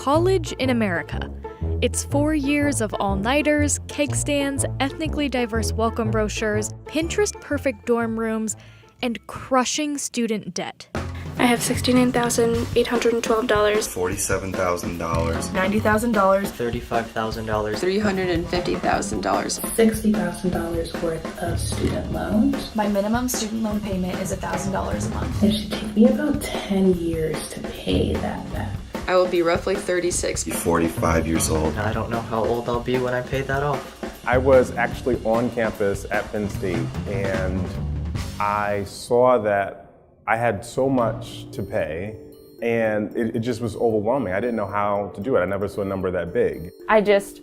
college in America. It's 4 years of all-nighters, cake stands, ethnically diverse welcome brochures, Pinterest-perfect dorm rooms, and crushing student debt. I have $69,812. $47,000. $90,000. $35,000. $350,000. $60,000 worth of student loans. My minimum student loan payment is $1,000 a month. It should take me about 10 years to pay that back. I will be roughly 36. 45 years old. I don't know how old I'll be when I pay that off. I was actually on campus at Penn State, and I saw that I had so much to pay, and it just was overwhelming. I didn't know how to do it. I never saw a number that big. I just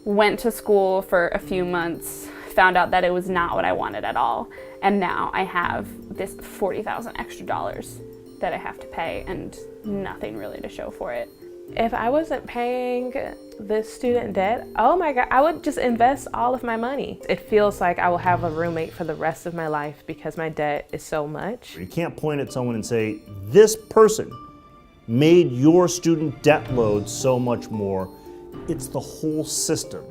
went to school for a few months, found out that it was not what I wanted at all, and now I have this $40,000 extra dollars that I have to pay and nothing really to show for it. If I wasn't paying this student debt, oh my God, I would just invest all of my money. It feels like I will have a roommate for the rest of my life because my debt is so much. You can't point at someone and say, this person made your student debt load so much more. It's the whole system.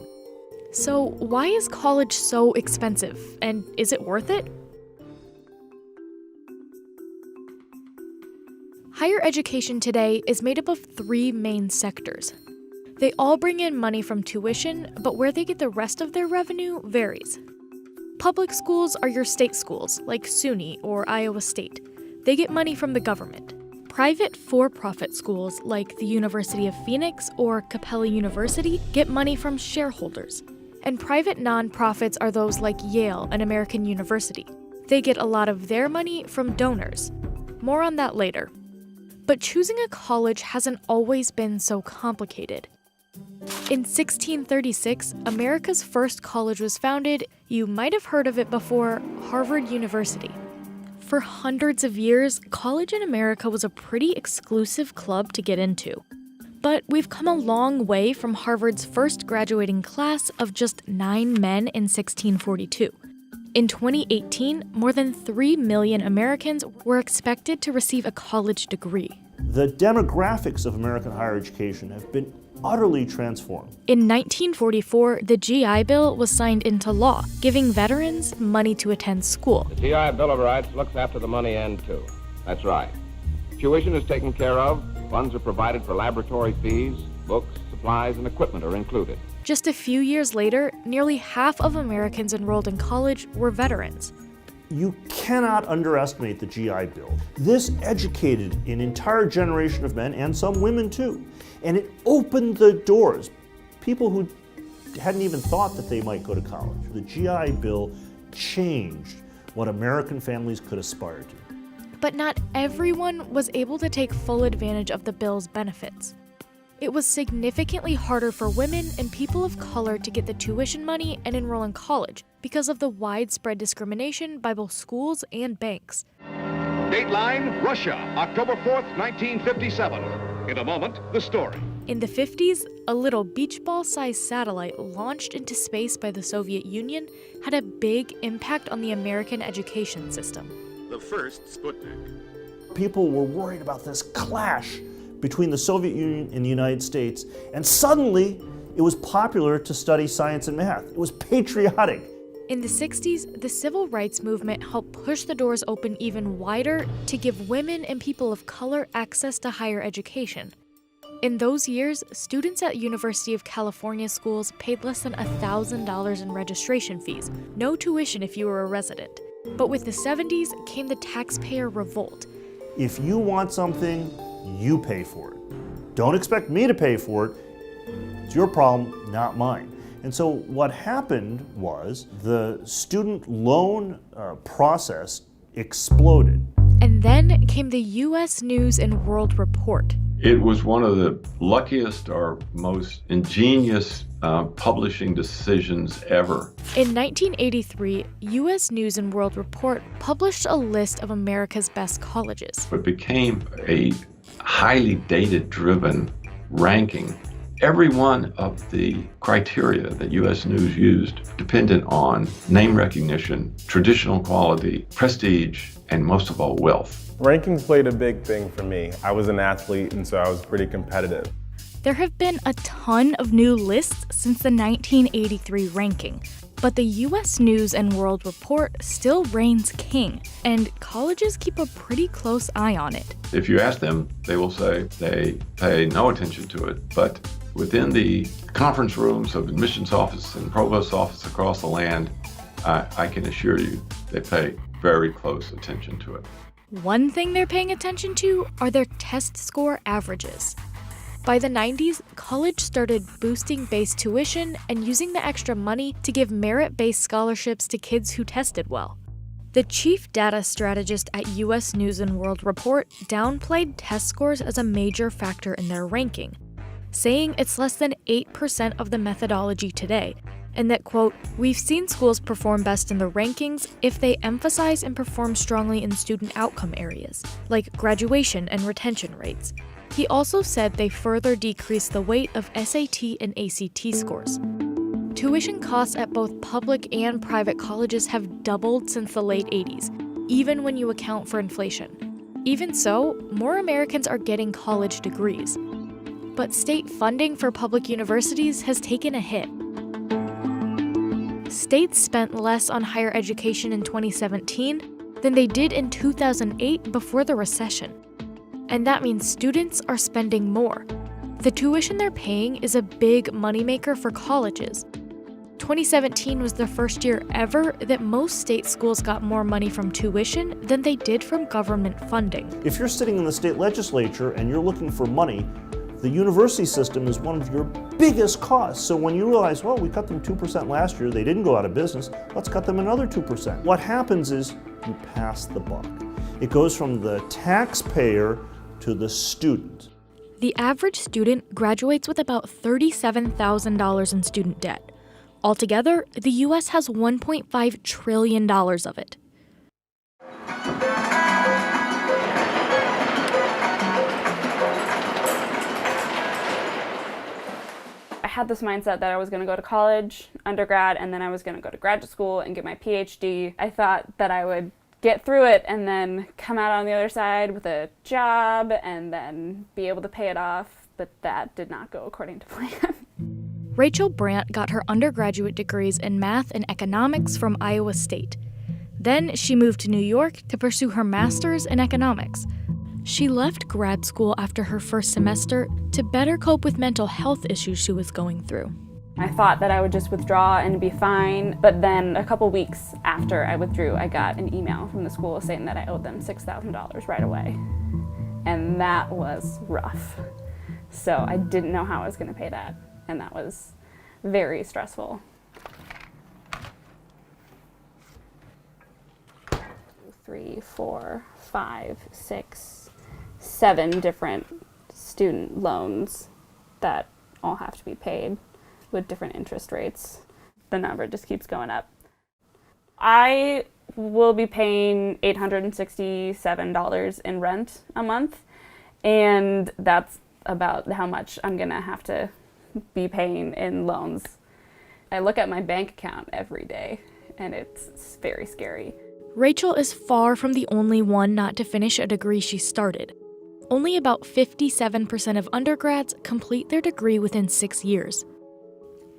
So why is college so expensive, and is it worth it? Higher education today is made up of 3 main sectors. They all bring in money from tuition, but where they get the rest of their revenue varies. Public schools are your state schools, like SUNY or Iowa State. They get money from the government. Private for-profit schools, like the University of Phoenix or Capella University, get money from shareholders. And private nonprofits are those like Yale and American University. They get a lot of their money from donors. More on that later. But choosing a college hasn't always been so complicated. In 1636, America's first college was founded. You might have heard of it before, Harvard University. For hundreds of years, college in America was a pretty exclusive club to get into. But we've come a long way from Harvard's first graduating class of just 9 men in 1642. In 2018, more than 3 million Americans were expected to receive a college degree. The demographics of American higher education have been utterly transformed. In 1944, the GI Bill was signed into law, giving veterans money to attend school. The GI Bill of Rights looks after the money end, too. That's right. Tuition is taken care of, funds are provided for laboratory fees, books, supplies, and equipment are included. Just a few years later, nearly half of Americans enrolled in college were veterans. You cannot underestimate the GI Bill. This educated an entire generation of men, and some women too, and it opened the doors. People who hadn't even thought that they might go to college. The GI Bill changed what American families could aspire to. But not everyone was able to take full advantage of the bill's benefits. It was significantly harder for women and people of color to get the tuition money and enroll in college because of the widespread discrimination by both schools and banks. Dateline, Russia, October 4th, 1957. In a moment, the story. In the 50s, a little beach ball-sized satellite launched into space by the Soviet Union had a big impact on the American education system. The first Sputnik. People were worried about this clash between the Soviet Union and the United States, and suddenly it was popular to study science and math. It was patriotic. In the 60s, the civil rights movement helped push the doors open even wider to give women and people of color access to higher education. In those years, students at University of California schools paid less than $1,000 in registration fees, no tuition if you were a resident. But with the 70s came the taxpayer revolt. If you want something, you pay for it. Don't expect me to pay for it. It's your problem, not mine. And so what happened was the student loan process exploded. And then came the U.S. News and World Report. It was one of the luckiest or most ingenious publishing decisions ever. In 1983, U.S. News and World Report published a list of America's best colleges. It became a highly data-driven ranking. Every one of the criteria that U.S. News used depended on name recognition, traditional quality, prestige, and most of all, wealth. Rankings played a big thing for me. I was an athlete, and so I was pretty competitive. There have been a ton of new lists since the 1983 ranking, but the U.S. News and World Report still reigns king, and colleges keep a pretty close eye on it. If you ask them, they will say they pay no attention to it, but within the conference rooms of admissions office and provost office across the land, I can assure you they pay very close attention to it. One thing they're paying attention to are their test score averages. By the 90s, college started boosting base tuition and using the extra money to give merit-based scholarships to kids who tested well. The chief data strategist at U.S. News and World Report downplayed test scores as a major factor in their ranking, saying it's less than 8% of the methodology today, and that, quote, "We've seen schools perform best in the rankings if they emphasize and perform strongly in student outcome areas, like graduation and retention rates." He also said they further decreased the weight of SAT and ACT scores. Tuition costs at both public and private colleges have doubled since the late 80s, even when you account for inflation. Even so, more Americans are getting college degrees. But state funding for public universities has taken a hit. States spent less on higher education in 2017 than they did in 2008 before the recession. And that means students are spending more. The tuition they're paying is a big moneymaker for colleges. 2017 was the first year ever that most state schools got more money from tuition than they did from government funding. If you're sitting in the state legislature and you're looking for money, the university system is one of your biggest costs. So when you realize, well, we cut them 2% last year, they didn't go out of business, let's cut them another 2%. What happens is you pass the buck. It goes from the taxpayer to the student. The average student graduates with about $37,000 in student debt. Altogether, the U.S. has $1.5 trillion of it. I had this mindset that I was going to go to college, undergrad, and then I was going to go to graduate school and get my PhD. I thought that I would get through it and then come out on the other side with a job and then be able to pay it off, but that did not go according to plan. Rachel Brandt got her undergraduate degrees in math and economics from Iowa State. Then she moved to New York to pursue her master's in economics. She left grad school after her first semester to better cope with mental health issues she was going through. I thought that I would just withdraw and be fine, but then a couple weeks after I withdrew, I got an email from the school saying that I owed them $6,000 right away. And that was rough. So I didn't know how I was going to pay that, and that was very stressful. 3, 4, 5, 6, 7 different student loans that all have to be paid with different interest rates. The number just keeps going up. I will be paying $867 in rent a month, and that's about how much I'm gonna have to be paying in loans. I look at my bank account every day, and it's very scary. Rachel is far from the only one not to finish a degree she started. Only about 57% of undergrads complete their degree within 6 years.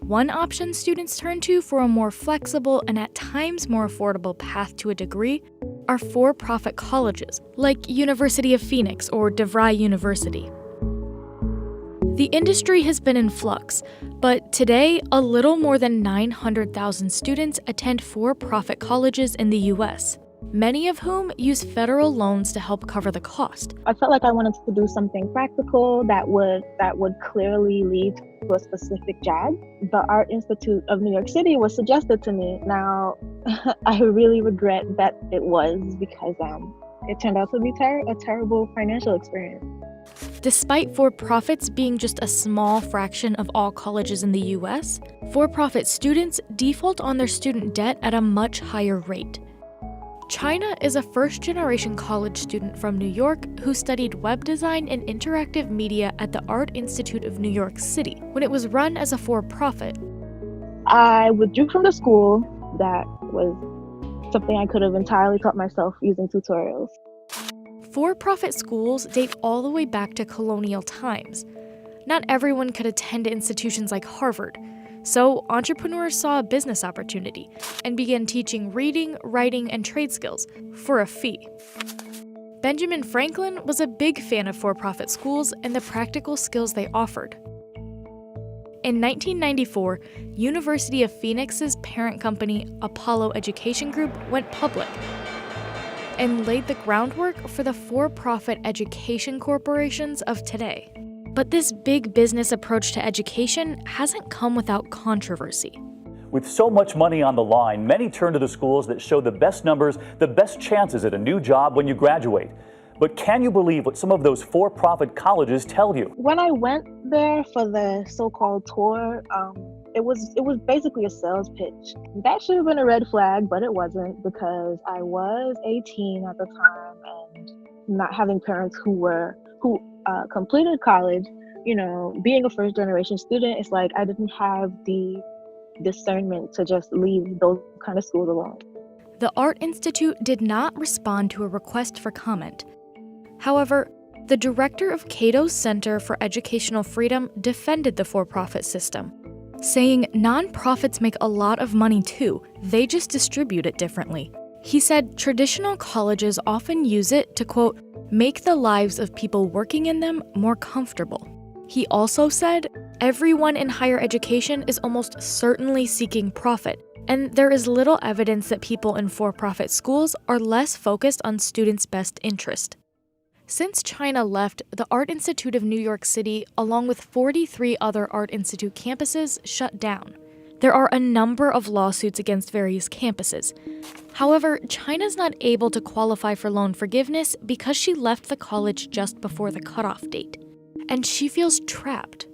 One option students turn to for a more flexible and at times more affordable path to a degree are for-profit colleges, like University of Phoenix or DeVry University. The industry has been in flux, but today, a little more than 900,000 students attend for-profit colleges in the U.S., many of whom use federal loans to help cover the cost. I felt like I wanted to do something practical that would clearly lead to a specific job. The Art Institute of New York City was suggested to me. Now, I really regret that it was because it turned out to be a terrible financial experience. Despite for-profits being just a small fraction of all colleges in the U.S., for-profit students default on their student debt at a much higher rate. China is a first-generation college student from New York who studied web design and interactive media at the Art Institute of New York City when it was run as a for-profit. I withdrew from the school. That was something I could have entirely taught myself using tutorials. For-profit schools date all the way back to colonial times. Not everyone could attend institutions like Harvard, so entrepreneurs saw a business opportunity and began teaching reading, writing, and trade skills for a fee. Benjamin Franklin was a big fan of for-profit schools and the practical skills they offered. In 1994, University of Phoenix's parent company, Apollo Education Group, went public and laid the groundwork for the for-profit education corporations of today. But this big business approach to education hasn't come without controversy. With so much money on the line, many turn to the schools that show the best numbers, the best chances at a new job when you graduate. But can you believe what some of those for-profit colleges tell you? When I went there for the so-called tour, it was basically a sales pitch. That should have been a red flag, but it wasn't, because I was 18 at the time and not having parents who completed college. You know, being a first-generation student, it's like I didn't have the discernment to just leave those kind of schools alone. The Art Institute did not respond to a request for comment. However, the director of Cato's Center for Educational Freedom defended the for-profit system, saying nonprofits make a lot of money too, they just distribute it differently. He said traditional colleges often use it to, quote, make the lives of people working in them more comfortable. He also said, everyone in higher education is almost certainly seeking profit, and there is little evidence that people in for-profit schools are less focused on students' best interest. Since China left, the Art Institute of New York City, along with 43 other Art Institute campuses, shut down. There are a number of lawsuits against various campuses. However, China's not able to qualify for loan forgiveness because she left the college just before the cutoff date. And she feels trapped.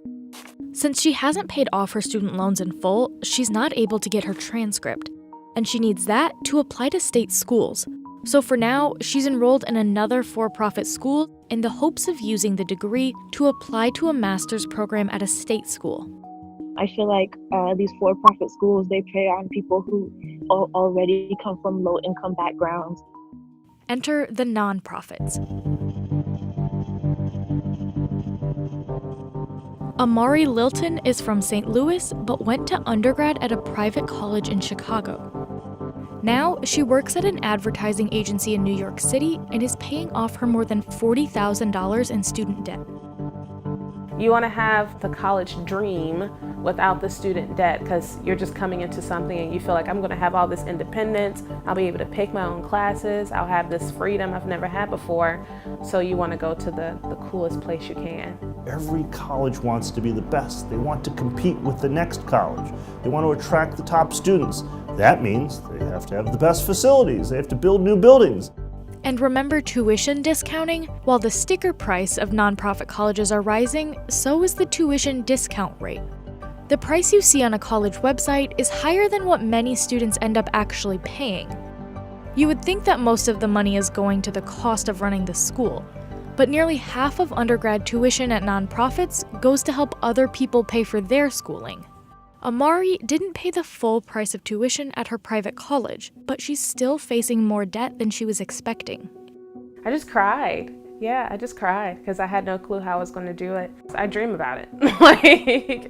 Since she hasn't paid off her student loans in full, she's not able to get her transcript, and she needs that to apply to state schools. So for now, she's enrolled in another for-profit school in the hopes of using the degree to apply to a master's program at a state school. I feel like these for-profit schools, they prey on people who already come from low-income backgrounds. Enter the nonprofits. Amari Lilton is from St. Louis, but went to undergrad at a private college in Chicago. Now, she works at an advertising agency in New York City and is paying off her more than $40,000 in student debt. You want to have the college dream without the student debt, because you're just coming into something and you feel like I'm going to have all this independence, I'll be able to pick my own classes, I'll have this freedom I've never had before. So you want to go to the coolest place you can. Every college wants to be the best. They want to compete with the next college. They want to attract the top students. That means they have to have the best facilities. They have to build new buildings. And remember tuition discounting? While the sticker price of nonprofit colleges are rising, so is the tuition discount rate. The price you see on a college website is higher than what many students end up actually paying. You would think that most of the money is going to the cost of running the school, but nearly half of undergrad tuition at nonprofits goes to help other people pay for their schooling. Amari didn't pay the full price of tuition at her private college, but she's still facing more debt than she was expecting. I just cried. Yeah, I just cried because I had no clue how I was going to do it. I dream about it. Like,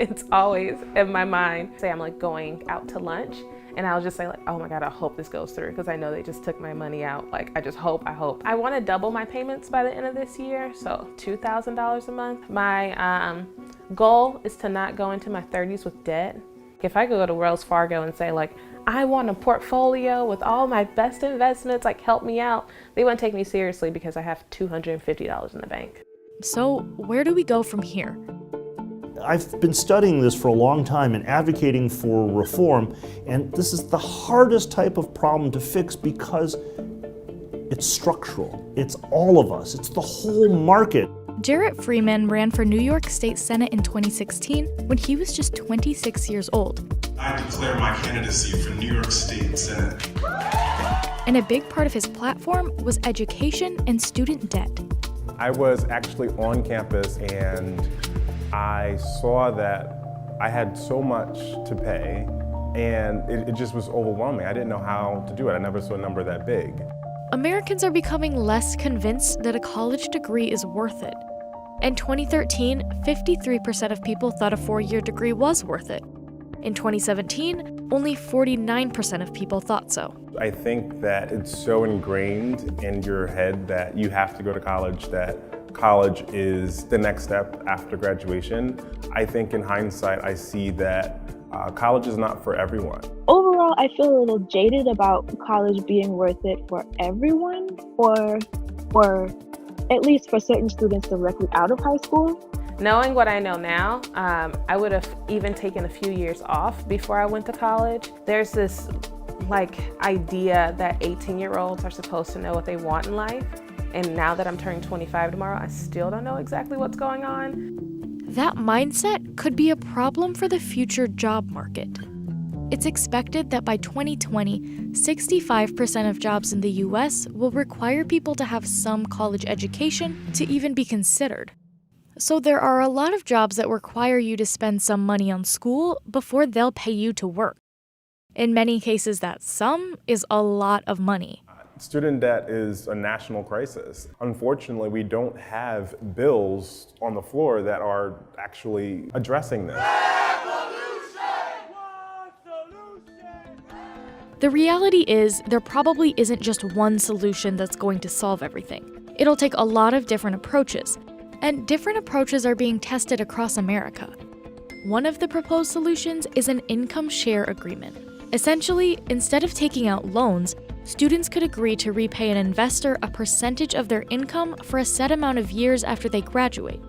it's always in my mind. Say I'm like going out to lunch and I'll just say like, oh my God, I hope this goes through, because I know they just took my money out. Like, I just hope. I want to double my payments by the end of this year, so $2,000 a month. My goal is to not go into my 30s with debt. If I could go to Wells Fargo and say like, I want a portfolio with all my best investments, like help me out, they wouldn't take me seriously because I have $250 in the bank. So where do we go from here? I've been studying this for a long time and advocating for reform, and this is the hardest type of problem to fix because it's structural. It's all of us. It's the whole market. Jarrett Freeman ran for New York State Senate in 2016 when he was just 26 years old. I declare my candidacy for New York State Senate. And a big part of his platform was education and student debt. I was actually on campus and I saw that I had so much to pay, and it just was overwhelming. I didn't know how to do it. I never saw a number that big. Americans are becoming less convinced that a college degree is worth it. In 2013, 53% of people thought a 4-year degree was worth it. In 2017, only 49% of people thought so. I think that it's so ingrained in your head that you have to go to college, that college is the next step after graduation. I think in hindsight, I see that college is not for everyone. Overall, I feel a little jaded about college being worth it for everyone, or at least for certain students directly out of high school. Knowing what I know now, I would have even taken a few years off before I went to college. There's this idea that 18-year-olds are supposed to know what they want in life. And now that I'm turning 25 tomorrow, I still don't know exactly what's going on. That mindset could be a problem for the future job market. It's expected that by 2020, 65% of jobs in the US will require people to have some college education to even be considered. So there are a lot of jobs that require you to spend some money on school before they'll pay you to work. In many cases, that sum is a lot of money. Student debt is a national crisis. Unfortunately, we don't have bills on the floor that are actually addressing this. The reality is, there probably isn't just one solution that's going to solve everything. It'll take a lot of different approaches, and different approaches are being tested across America. One of the proposed solutions is an income share agreement. Essentially, instead of taking out loans, students could agree to repay an investor a percentage of their income for a set amount of years after they graduate.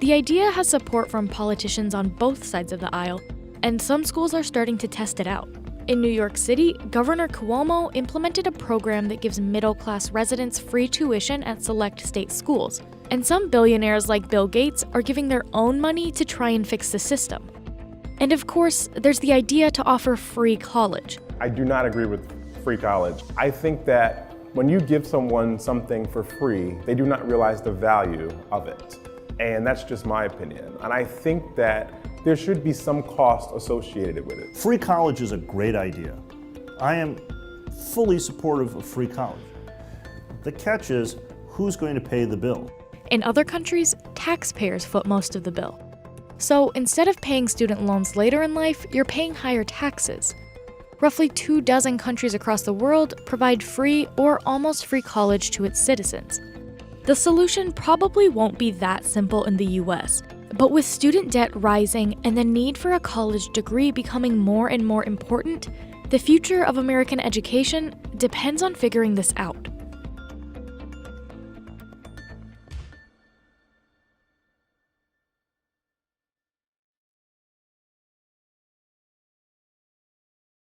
The idea has support from politicians on both sides of the aisle, and some schools are starting to test it out. In New York City, Governor Cuomo implemented a program that gives middle-class residents free tuition at select state schools, and some billionaires like Bill Gates are giving their own money to try and fix the system. And of course, there's the idea to offer free college. I do not agree with free college. I think that when you give someone something for free, they do not realize the value of it. And that's just my opinion. And I think that there should be some cost associated with it. Free college is a great idea. I am fully supportive of free college. The catch is, who's going to pay the bill? In other countries, taxpayers foot most of the bill. So instead of paying student loans later in life, you're paying higher taxes. Roughly 24 countries across the world provide free or almost free college to its citizens. The solution probably won't be that simple in the US, but with student debt rising and the need for a college degree becoming more and more important, the future of American education depends on figuring this out.